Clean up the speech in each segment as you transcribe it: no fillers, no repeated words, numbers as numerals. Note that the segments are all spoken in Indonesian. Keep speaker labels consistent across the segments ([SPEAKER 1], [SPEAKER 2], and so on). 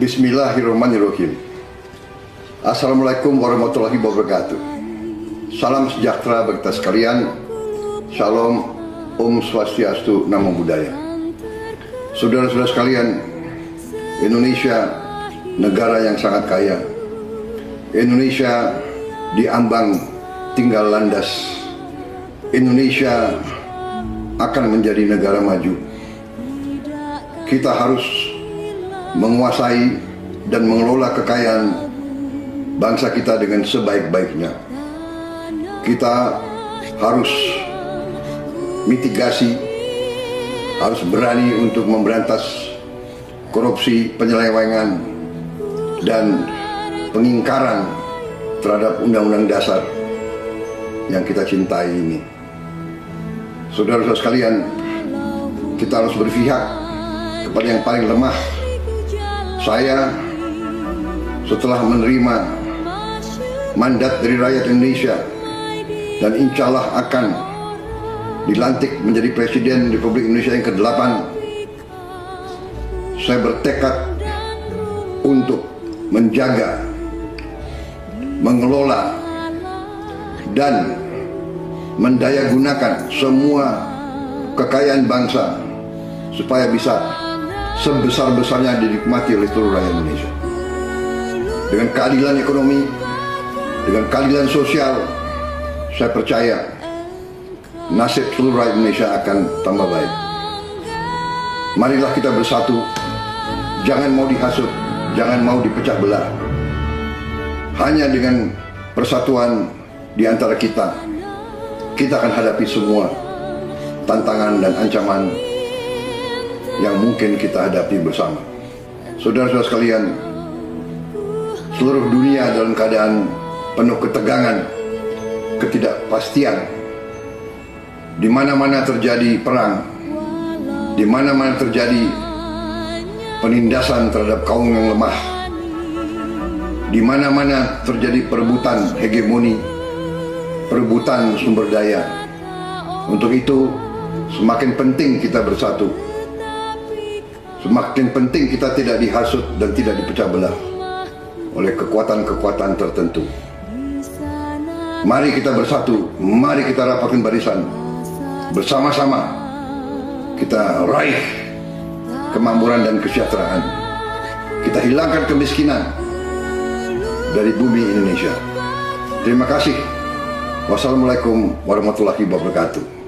[SPEAKER 1] Bismillahirrahmanirrahim. Assalamualaikum warahmatullahi wabarakatuh. Salam sejahtera bagi kita sekalian. Shalom, Om Swastiastu, Namo Buddhaya. Saudara-saudara sekalian, Indonesia negara yang sangat kaya. Indonesia diambang tinggal landas. Indonesia akan menjadi negara maju. Kita harus menguasai dan mengelola kekayaan bangsa kita dengan sebaik-baiknya. Kita harus mitigasi, harus berani untuk memberantas korupsi, penyelewengan, dan pengingkaran terhadap undang-undang dasar yang kita cintai ini. Saudara-saudara sekalian, kita harus berpihak kepada yang paling lemah. Saya setelah menerima mandat dari rakyat Indonesia dan insya Allah akan dilantik menjadi Presiden Republik Indonesia yang ke-8, saya bertekad untuk menjaga, mengelola, dan mendayagunakan semua kekayaan bangsa supaya bisa sebesar-besarnya dinikmati oleh seluruh rakyat Indonesia. Dengan keadilan ekonomi, dengan keadilan sosial, saya percaya nasib seluruh rakyat Indonesia akan tambah baik. Marilah kita bersatu, jangan mau dihasut, jangan mau dipecah belah. Hanya dengan persatuan di antara kita, kita akan hadapi semua tantangan dan ancaman yang mungkin kita hadapi bersama. Saudara-saudara sekalian, seluruh dunia dalam keadaan penuh ketegangan, ketidakpastian. Di mana-mana terjadi perang, di mana-mana terjadi penindasan terhadap kaum yang lemah, di mana-mana terjadi perebutan hegemoni, perebutan sumber daya. Untuk itu, semakin penting kita bersatu. Semakin penting kita tidak dihasut dan tidak dipecah belah oleh kekuatan-kekuatan tertentu. Mari kita bersatu, mari kita rapatkan barisan. Bersama-sama kita raih kemakmuran dan kesejahteraan. Kita hilangkan kemiskinan dari bumi Indonesia. Terima kasih. Wassalamualaikum warahmatullahi wabarakatuh.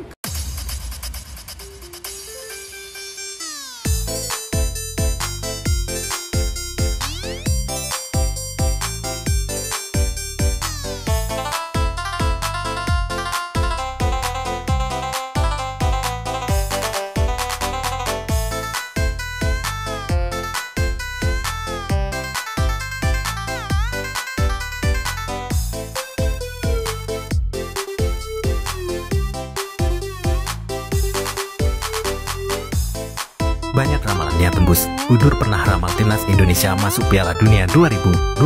[SPEAKER 2] Banyak ramalan yang tembus. Udur pernah ramal timnas Indonesia masuk Piala Dunia 2026.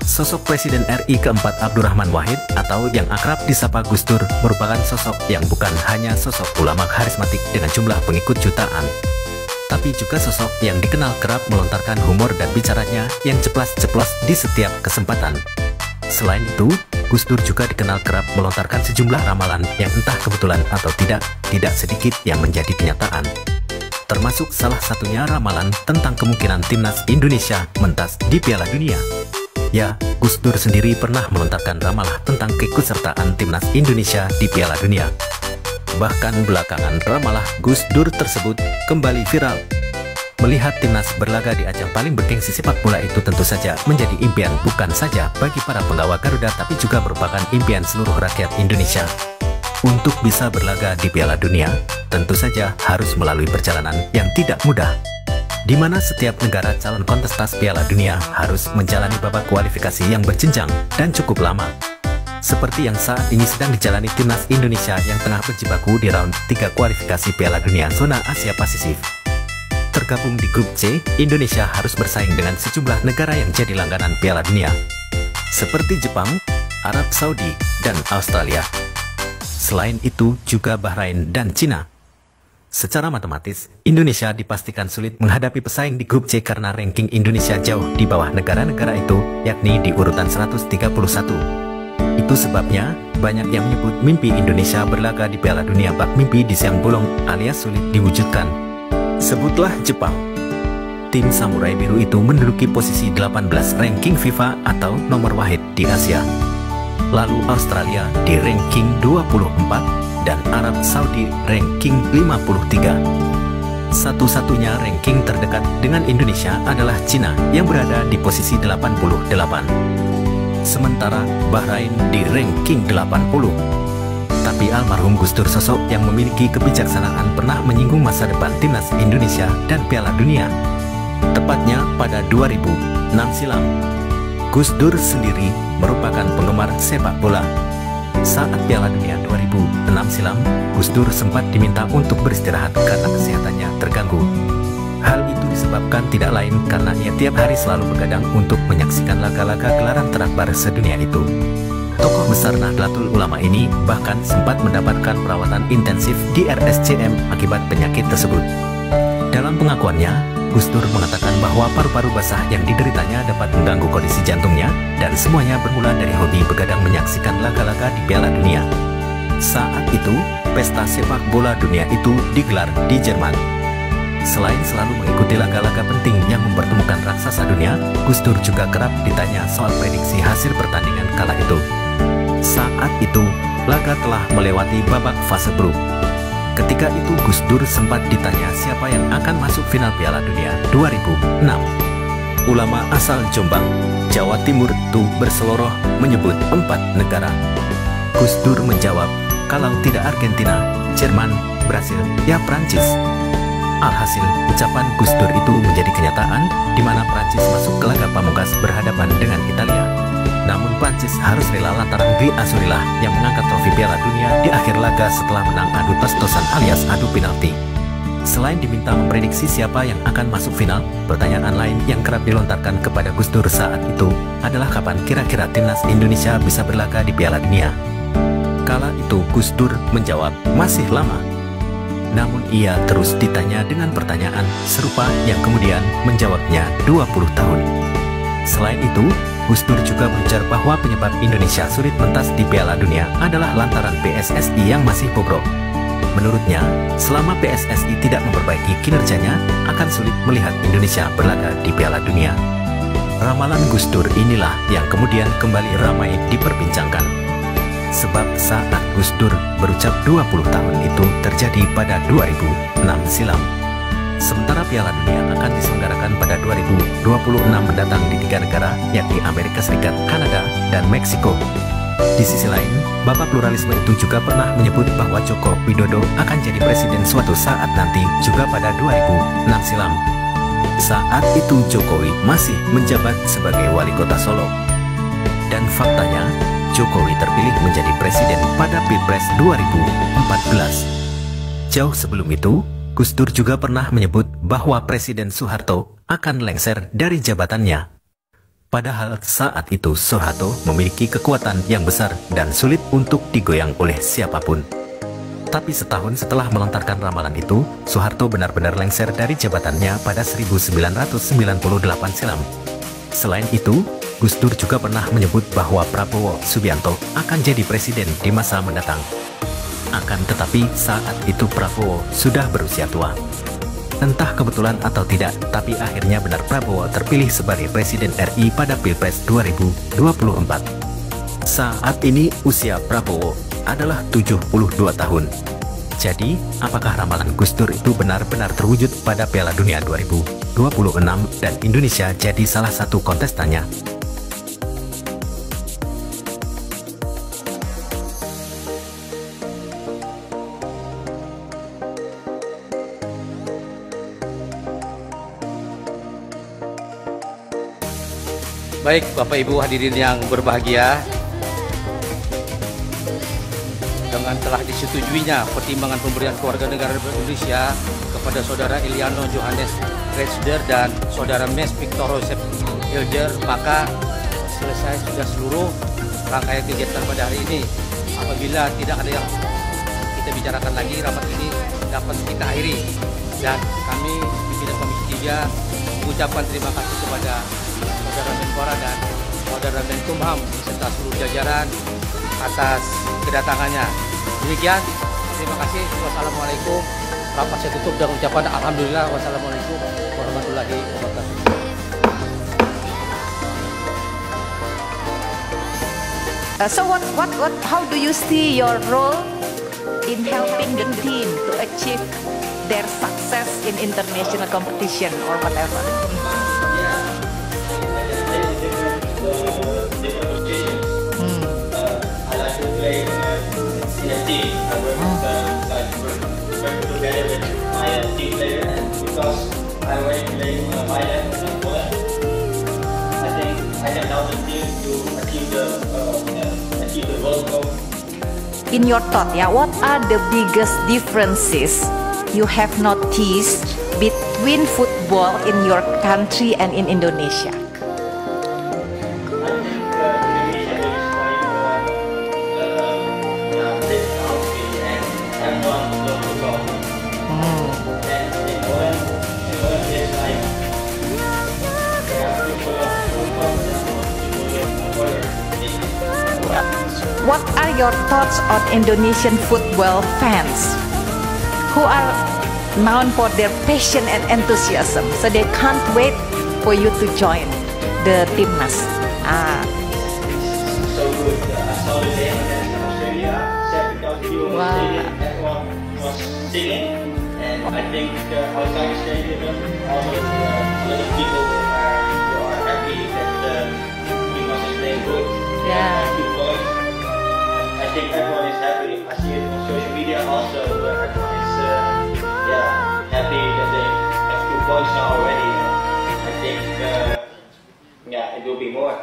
[SPEAKER 2] Sosok Presiden RI keempat Abdurrahman Wahid atau yang akrab disapa Gus Dur merupakan sosok yang bukan hanya sosok ulama karismatik dengan jumlah pengikut jutaan, tapi juga sosok yang dikenal kerap melontarkan humor dan bicaranya yang ceplas-ceplos di setiap kesempatan. Selain itu, Gus Dur juga dikenal kerap melontarkan sejumlah ramalan yang entah kebetulan atau tidak sedikit yang menjadi kenyataan. Termasuk salah satunya ramalan tentang kemungkinan timnas Indonesia mentas di Piala Dunia. Ya, Gus Dur sendiri pernah melontarkan ramalan tentang keikutsertaan timnas Indonesia di Piala Dunia. Bahkan belakangan ramalan Gus Dur tersebut kembali viral. Melihat timnas berlaga di ajang paling bergengsi sepak bola itu tentu saja menjadi impian bukan saja bagi para penggawa Garuda tapi juga merupakan impian seluruh rakyat Indonesia. Untuk bisa berlaga di Piala Dunia, tentu saja harus melalui perjalanan yang tidak mudah, di mana setiap negara calon kontestas Piala Dunia harus menjalani babak kualifikasi yang berjenjang dan cukup lama. Seperti yang saat ini sedang dijalani timnas Indonesia yang tengah berjibaku di round 3 kualifikasi Piala Dunia zona Asia Pasifik. Tergabung di grup C, Indonesia harus bersaing dengan sejumlah negara yang jadi langganan Piala Dunia, seperti Jepang, Arab Saudi, dan Australia. Selain itu juga Bahrain dan Cina. Secara matematis, Indonesia dipastikan sulit menghadapi pesaing di grup C karena ranking Indonesia jauh di bawah negara-negara itu, yakni di urutan 131. Itu sebabnya, banyak yang menyebut mimpi Indonesia berlaga di Piala Dunia bak mimpi di siang bolong alias sulit diwujudkan. Sebutlah Jepang. Tim Samurai Biru itu menduduki posisi 18 ranking FIFA atau nomor wahid di Asia. Lalu Australia di ranking 24 dan Arab Saudi ranking 53. Satu-satunya ranking terdekat dengan Indonesia adalah Cina yang berada di posisi 88. Sementara Bahrain di ranking 80. Tapi almarhum Gus Dur, sosok yang memiliki kebijaksanaan, pernah menyinggung masa depan timnas Indonesia dan Piala Dunia. Tepatnya pada 2006 silam. Gus Dur sendiri merupakan penggemar sepak bola. Saat Piala Dunia 2006 silam, Gus Dur sempat diminta untuk beristirahat karena kesehatannya terganggu. Hal itu disebabkan tidak lain karena ia tiap hari selalu begadang untuk menyaksikan laga-laga gelaran terakbar sedunia itu. Tokoh besar Nahdlatul Ulama ini bahkan sempat mendapatkan perawatan intensif di RSCM akibat penyakit tersebut. Dalam pengakuannya, Gus Dur mengatakan bahwa paru-paru basah yang dideritanya dapat mengganggu kondisi jantungnya, dan semuanya bermula dari hobi begadang menyaksikan laga-laga di Piala Dunia. Saat itu, pesta sepak bola dunia itu digelar di Jerman. Selain selalu mengikuti laga-laga penting yang mempertemukan raksasa dunia, Gus Dur juga kerap ditanya soal prediksi hasil pertandingan kala itu. Saat itu, laga telah melewati babak fase grup. Ketika itu Gus Dur sempat ditanya siapa yang akan masuk final Piala Dunia 2006. Ulama asal Jombang, Jawa Timur itu berseloroh menyebut 4 negara. Gus Dur menjawab, kalau tidak Argentina, Jerman, Brasil, ya Prancis. Alhasil, ucapan Gus Dur itu menjadi kenyataan, di mana Prancis masuk ke laga pamungkas berhadapan dengan Italia. Namun Prancis harus rela lantaran Gri Azurilah yang mengangkat trofi Piala Dunia di akhir laga setelah menang adu tos-tosan alias adu penalti. Selain diminta memprediksi siapa yang akan masuk final, pertanyaan lain yang kerap dilontarkan kepada Gus Dur saat itu adalah kapan kira-kira timnas Indonesia bisa berlaga di Piala Dunia. Kala itu Gus Dur menjawab, masih lama. Namun ia terus ditanya dengan pertanyaan serupa yang kemudian menjawabnya 20 tahun. Selain itu, Gus Dur juga berujar bahwa penyebab Indonesia sulit mentas di Piala Dunia adalah lantaran PSSI yang masih bobrok. Menurutnya, selama PSSI tidak memperbaiki kinerjanya, akan sulit melihat Indonesia berlaga di Piala Dunia. Ramalan Gus Dur inilah yang kemudian kembali ramai diperbincangkan. Sebab saat Gus Dur berucap 20 tahun itu terjadi pada 2006 silam. Sementara Piala Dunia akan diselenggarakan pada 2026 mendatang di 3 negara, yakni Amerika Serikat, Kanada, dan Meksiko. Di sisi lain, Bapak Pluralisme itu juga pernah menyebut bahwa Joko Widodo akan jadi presiden suatu saat nanti, juga pada 2006 silam. Saat itu Jokowi masih menjabat sebagai wali kota Solo. Dan faktanya, Jokowi terpilih menjadi presiden pada Pilpres 2014. Jauh sebelum itu, Gus Dur juga pernah menyebut bahwa Presiden Soeharto akan lengser dari jabatannya. Padahal saat itu Soeharto memiliki kekuatan yang besar dan sulit untuk digoyang oleh siapapun. Tapi setahun setelah melontarkan ramalan itu, Soeharto benar-benar lengser dari jabatannya pada 1998 silam. Selain itu, Gus Dur juga pernah menyebut bahwa Prabowo Subianto akan jadi presiden di masa mendatang. Akan tetapi saat itu Prabowo sudah berusia tua. Entah kebetulan atau tidak, tapi akhirnya benar Prabowo terpilih sebagai Presiden RI pada Pilpres 2024. Saat ini usia Prabowo adalah 72 tahun. Jadi, apakah ramalan Gus Dur itu benar-benar terwujud pada Piala Dunia 2026 dan Indonesia jadi salah satu kontestannya?
[SPEAKER 3] Baik, Bapak Ibu hadirin yang berbahagia, dengan telah disetujuinya pertimbangan pemberian keluarga negara Republik Indonesia kepada Saudara Iliano Johannes Retscher dan Saudara Mes Victor Joseph Hilger, maka selesai sudah seluruh rangkaian kegiatan pada hari ini. Apabila tidak ada yang kita bicarakan lagi, rapat ini dapat kita akhiri. Dan kami pimpinan Komisi 3 mengucapkan terima kasih kepada Saudara Menpora dan Saudara Menkumham beserta seluruh jajaran atas kedatangannya. Demikian, terima kasih. Wassalamualaikum. Rapat saya tutup dengan ucapan alhamdulillah. Wassalamualaikum warahmatullahi wabarakatuh.
[SPEAKER 4] So how do you see your role in helping the team to achieve their success in international competition or whatever?
[SPEAKER 5] I like to play in a team. I work together with my team player, and because I already play my level in Poland, I think I can help the team to achieve the world goal.
[SPEAKER 4] In your thought, what are the biggest differences you have noticed between football in your country and in Indonesia? What are your thoughts on Indonesian football fans who are known for their passion and enthusiasm, so they can't wait for you to join the Timnas?
[SPEAKER 5] So good. I saw the game against Australia. 7,000 people in the stadium. Everyone was singing, and I think outside the stadium, also a lot of people who are happy that Timnas is playing good.
[SPEAKER 4] Yeah.
[SPEAKER 5] I think everyone is happy. I see it on social media also. Everyone is happy that they have 2 points now already. I think it will be more.